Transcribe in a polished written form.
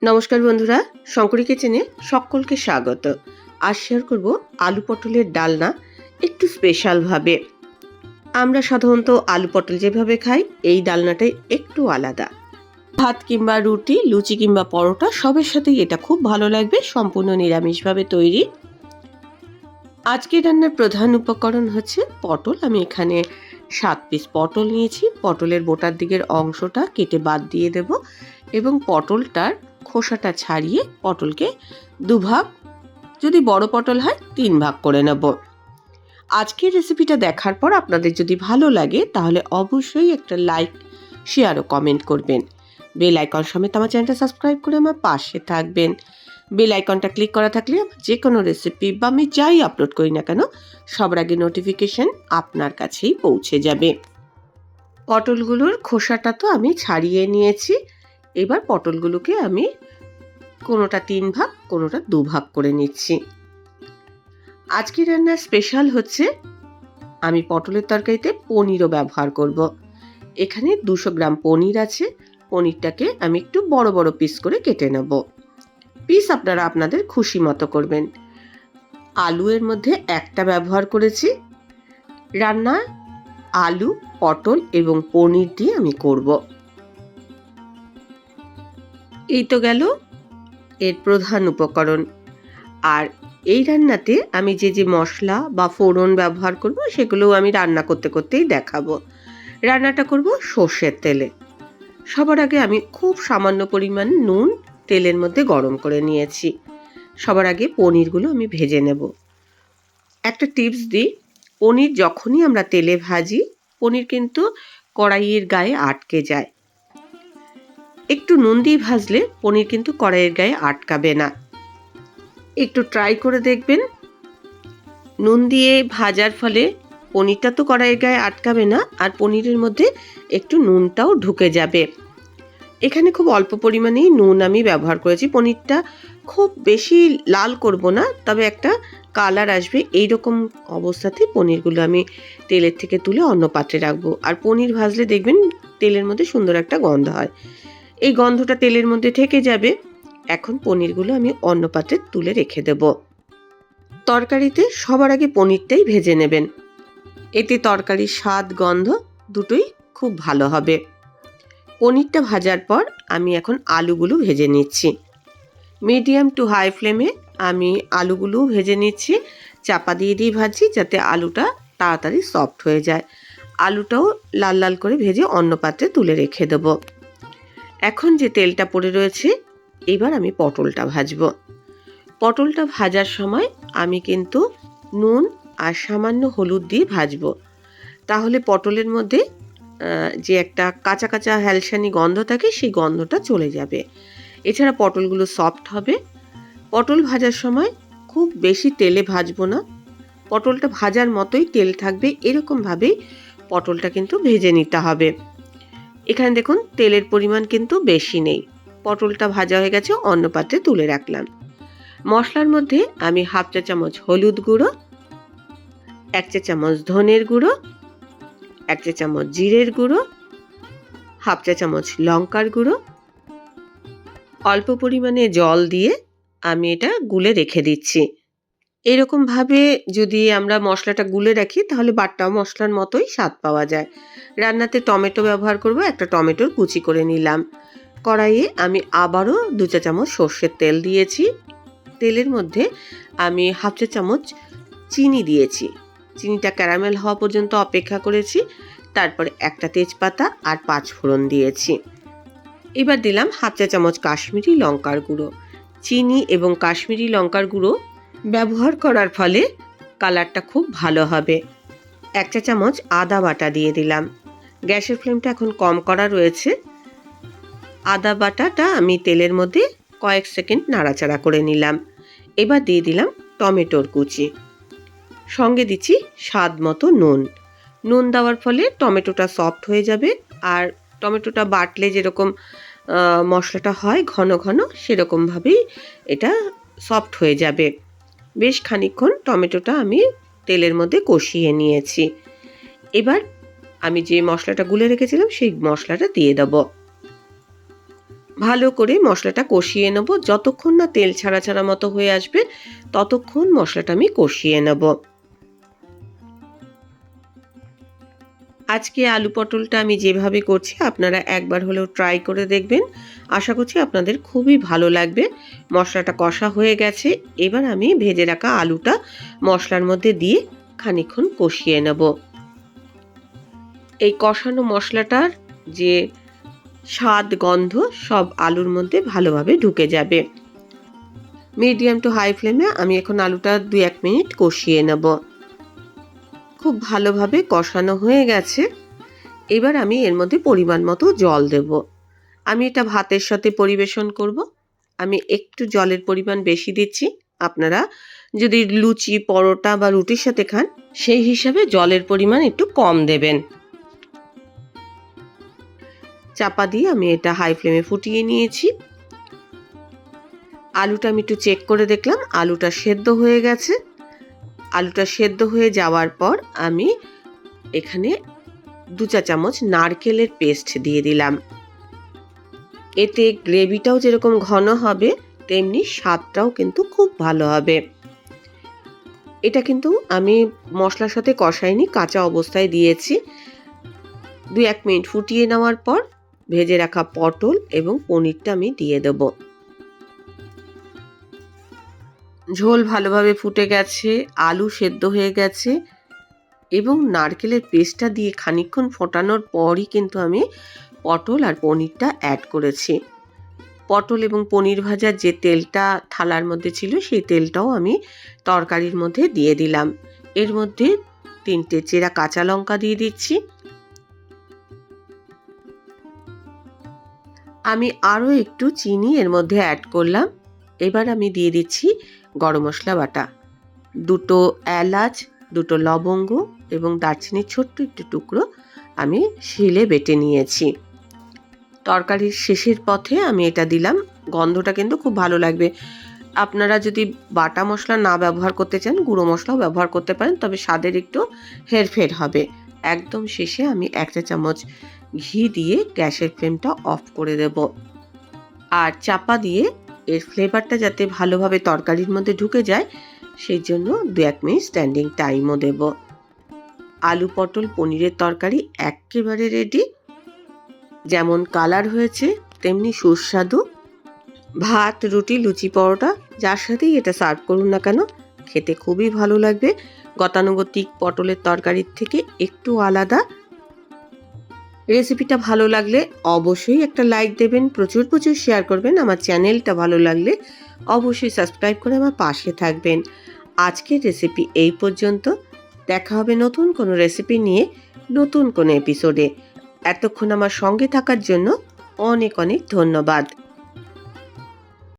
নমস্কার বন্ধুরা, শঙ্করী কিচেনে সকলকে স্বাগত। আজ শেয়ার করব আলু পটলের ডালনা একটু স্পেশালভাবে। আমরা সাধারণত আলু পটল যেভাবে খাই, এই ডালনাটাই একটু আলাদা। ভাত কিংবা রুটি, লুচি কিংবা পরোটা সবের সাথেই এটা খুব ভালো লাগবে। সম্পূর্ণ নিরামিষভাবে তৈরি। আজকের রান্নার প্রধান উপকরণ হচ্ছে পটল। আমি এখানে 7 পিস পটল নিয়েছি। পটলের বোটার দিকের অংশটা কেটে বাদ দিয়ে দেব এবং পটলটার খোসাটা ছাড়িয়ে পটলকে দুভাগ, যদি বড় পটল হয় 3 ভাগ করে নেব। আজকের রেসিপিটা দেখার পর আপনাদের যদি ভালো লাগে তাহলে অবশ্যই একটা লাইক, শেয়ার ও কমেন্ট করবেন। বেল আইকন সমেত আমার চ্যানেলটা সাবস্ক্রাইব করে আমার পাশে থাকবেন। বেল আইকনটা ক্লিক করা থাকলে যে কোনো রেসিপি বা আমি যাই আপলোড করি না কেন সবার আগে নোটিফিকেশন আপনার কাছেই পৌঁছে যাবে। পটলগুলোর খোসাটা তো আমি ছাড়িয়ে নিয়েছি। এবার পটলগুলোকে আমি কোনোটা 3 ভাগ, কোনোটা 2 ভাগ করে নিচ্ছি। আজকের রান্নার স্পেশাল হচ্ছে আমি পটলের তরকারিতে পনিরও ব্যবহার করব। এখানে 200 গ্রাম পনির আছে। পনিরটাকে আমি একটু বড় বড় পিস করে কেটে নেব। পিস আপনারা আপনাদের খুশি মতো করবেন। আলু এর মধ্যে একটা ব্যবহার করেছি। রান্না আলু, পটল এবং পনির দিয়ে আমি করব। এই তো গেল এর প্রধান উপকরণ। আর এই রান্নাতে আমি যে মশলা বা ফোড়ন ব্যবহার করব সেগুলোও আমি রান্না করতে করতেই দেখাবো। রান্নাটা করব সর্ষের তেলে। সবার আগে আমি খুব সামান্য পরিমাণ নুন তেলের মধ্যে গরম করে নিয়েছি। সবার আগে পনিরগুলো আমি ভেজে নেব। একটা টিপস দিই, পনির যখনই আমরা তেলে ভাজি, পনির কিন্তু কড়াইয়ের গায়ে আটকে যায়। একটু নুন দিয়ে ভাজলে পনির কিন্তু কড়াইয়ের গায়ে আটকাবে না। একটু ট্রাই করে দেখবেন। নুন দিয়ে ভাজার ফলে পনিরটা তো কড়াইয়ের গায়ে আটকাবে না, আর পনিরের মধ্যে একটু নুনটাও ঢুকে যাবে। এখানে খুব অল্প পরিমাণেই নুন আমি ব্যবহার করেছি। পনিরটা খুব বেশি লাল করব না, তবে একটা কালার আসবে এই রকম অবস্থাতেই পনিরগুলো আমি তেলের থেকে তুলে অন্য পাত্রে রাখবো। আর পনির ভাজলে দেখবেন তেলের মধ্যে সুন্দর একটা গন্ধ হয়। এই গন্ধটা তেলের মধ্যে থেকে যাবে। এখন পনিরগুলো আমি অন্য পাত্রে তুলে রেখে দেব। তরকারিতে সবার আগে পনিরটাই ভেজে নেবেন। এতে তরকারির স্বাদ, গন্ধ দুটোই খুব ভালো হবে। পনিরটা ভাজার পর আমি এখন আলুগুলো ভেজে নিচ্ছি। মিডিয়াম টু হাই ফ্লেমে আমি আলুগুলো ভেজে নিচ্ছি। চাপা দিয়ে ভাজছি যাতে আলুটা তাড়াতাড়ি সফট হয়ে যায়। আলুটাও লাল লাল করে ভেজে অন্য পাত্রে তুলে রেখে দেব। এখন যে তেলটা পড়ে রয়েছে, এবার আমি পটলটা ভাজবো। পটলটা ভাজার সময় আমি কিন্তু নুন আর সামান্য হলুদ দিয়ে ভাজবো। তাহলে পটলের মধ্যে যে একটা কাঁচা কাঁচা হ্যালসানি গন্ধ থাকে, সেই গন্ধটা চলে যাবে। এছাড়া পটলগুলো সফট হবে। পটল ভাজার সময় খুব বেশি তেলে ভাজবো না। পটলটা ভাজার মতোই তেল থাকবে, এরকমভাবেই পটলটা কিন্তু ভেজে নিতে হবে। এখানে দেখুন তেলের পরিমাণ কিন্তু বেশি নেই। পটলটা ভাজা হয়ে গেছে, অন্য পাত্রে তুলে রাখলাম। মশলার মধ্যে আমি 1/2 চা চামচ হলুদ গুঁড়ো, 1 চা চামচ ধনের গুঁড়ো, 1 চা চামচ জিরের গুঁড়ো, 1/2 চা চামচ লঙ্কার গুঁড়ো, অল্প পরিমাণে জল দিয়ে আমি এটা গুলে রেখে দিচ্ছি। এরকমভাবে যদি আমরা মশলাটা গুলে রাখি তাহলে বাটা মশলার মতোই স্বাদ পাওয়া যায়। রান্নাতে টমেটো ব্যবহার করব। একটা টমেটোর কুচি করে নিলাম। কড়াইয়ে আমি আবারও 2 চা চামচ সর্ষের তেল দিয়েছি। তেলের মধ্যে আমি 1/2 চা চামচ চিনি দিয়েছি। চিনিটা ক্যারামেল হওয়া পর্যন্ত অপেক্ষা করেছি। তারপরে একটা তেজপাতা আর 5 ফোড়ন দিয়েছি। এবার দিলাম 1/2 চা চামচ কাশ্মীরি লঙ্কার গুঁড়ো। চিনি এবং কাশ্মীরি লঙ্কার গুঁড়ো ব্যবহার করার ফলে কালারটা খুব ভালো হবে। 1 চা চামচ আদা বাটা দিয়ে দিলাম। গ্যাসের ফ্লেমটা এখন কম করা রয়েছে। আদা বাটাটা আমি তেলের মধ্যে কয়েক সেকেন্ড নাড়াচাড়া করে নিলাম। এবার দিয়ে দিলাম টমেটোর কুচি। সঙ্গে দিচ্ছি স্বাদ মতো নুন। নুন দেওয়ার ফলে টমেটোটা সফট হয়ে যাবে, আর টমেটোটা বাটলে যেরকম মশলাটা হয় ঘন ঘন, সেরকমভাবেই এটা সফট হয়ে যাবে। বেশ খানিকক্ষণ টমেটোটা আমি তেলের মধ্যে কষিয়ে নিয়েছি। এবার আমি যে মশলাটা গুলে রেখেছিলাম সেই মশলাটা দিয়ে দেব। ভালো করে মশলাটা কষিয়ে নেব। যতক্ষণ না তেল ছাড়া ছাড়া মতো হয়ে আসবে ততক্ষণ মশলাটা আমি কষিয়ে নেব। আজকে আলু পটলটা আমি যেভাবে করছি আপনারা একবার হলেও ট্রাই করে দেখবেন। আশা করছি আপনাদের খুবই ভালো লাগবে। মশলাটা কষা হয়ে গেছে। এবার আমি ভেজে রাখা আলুটা মশলার মধ্যে দিয়ে খানিকক্ষণ কষিয়ে নেব। এই কষানো মশলাটার যে স্বাদ গন্ধ সব আলুর মধ্যে ভালোভাবে ঢুকে যাবে। মিডিয়াম টু হাই ফ্লেমে আমি এখন আলুটা 2-1 মিনিট কষিয়ে নেব। খুব ভালোভাবে কষানো হয়ে গেছে। এবার আমি এর মধ্যে পরিমাণ মতো জল দেব। আমি এটা ভাতের সাথে পরিবেশন করব। আমি একটু জলের পরিমাণ বেশি দিচ্ছি। আপনারা যদি লুচি, পরোটা বা রুটির সাথে খান সেই হিসাবে জলের পরিমাণ একটু কম দেবেন। চাপা দিয়ে আমি এটা হাই ফ্লেমে ফুটিয়ে নিয়েছি। আলুটা আমি একটু চেক করে দেখলাম আলুটা সেদ্ধ হয়ে গেছে। আলুটা সেদ্ধ হয়ে যাওয়ার পর আমি এখানে 2 চা চামচ নারকেলের পেস্ট দিয়ে দিলাম। এতে গ্রেভিটাও যেরকম ঘন হবে তেমনি স্বাদটাও কিন্তু খুব ভালো হবে। এটা কিন্তু আমি মশলার সাথে কষাইনি, কাঁচা অবস্থায় দিয়েছি। 2-1 মিনিট ফুটিয়ে নেওয়ার পর ভেজে রাখা পটল এবং পনিরটা আমি দিয়ে দেব। ঝোল ভালোভাবে ফুটে গেছে, আলু সেদ্ধ হয়ে গেছে এবং নারকেলের পেস্টটা দিয়ে খানিকক্ষণ ফোটানোর পরই কিন্তু আমি পটল আর পনিরটা অ্যাড করেছি। পটল এবং পনির ভাজার যে তেলটা থালার মধ্যে ছিল সেই তেলটাও আমি তরকারির মধ্যে দিয়ে দিলাম। এর মধ্যে 3টে চেরা কাঁচা লঙ্কা দিয়ে দিচ্ছি। আমি আরও একটু চিনি এর মধ্যে অ্যাড করলাম। এবার আমি দিয়ে দিচ্ছি গরম মশলা বাটা। 2টো এলাচ, 2টো লবঙ্গ এবং দারচিনির ছোট্ট একটু টুকরো আমি শিলে বেটে নিয়েছি। তরকারির শেষের পথে আমি এটা দিলাম। গন্ধটা কিন্তু খুব ভালো লাগবে। আপনারা যদি বাটা মশলা না ব্যবহার করতে চান গুঁড়ো মশলাও ব্যবহার করতে পারেন, তবে স্বাদের একটু হেরফের হবে। একদম শেষে আমি 1 চা চামচ ঘি দিয়ে গ্যাসের ফ্লেমটা অফ করে দেব। আর চাপা দিয়ে এর ফ্লেভারটা যাতে ভালোভাবে তরকারির মধ্যে ঢুকে যায় সেই জন্য 2-1 মিনিট স্ট্যান্ডিং টাইমও দেব। আলু পটল পনিরের তরকারি একেবারে রেডি। যেমন কালার হয়েছে তেমনি সুস্বাদু। ভাত, রুটি, লুচি, পরোটা যার সাথেই এটা সার্ভ করুন না কেন খেতে খুবই ভালো লাগবে। গতানুগতিক পটলের তরকারির থেকে একটু আলাদা। রেসিপিটা ভালো লাগলে অবশ্যই একটা লাইক দেবেন, প্রচুর প্রচুর শেয়ার করবেন। আমার চ্যানেলটা ভালো লাগলে অবশ্যই সাবস্ক্রাইব করে আমার পাশে থাকবেন। আজকের রেসিপি এই পর্যন্ত। দেখা হবে নতুন কোনো রেসিপি নিয়ে নতুন কোনো এপিসোডে। এতক্ষণ আমার সঙ্গে থাকার জন্য অনেক অনেক ধন্যবাদ।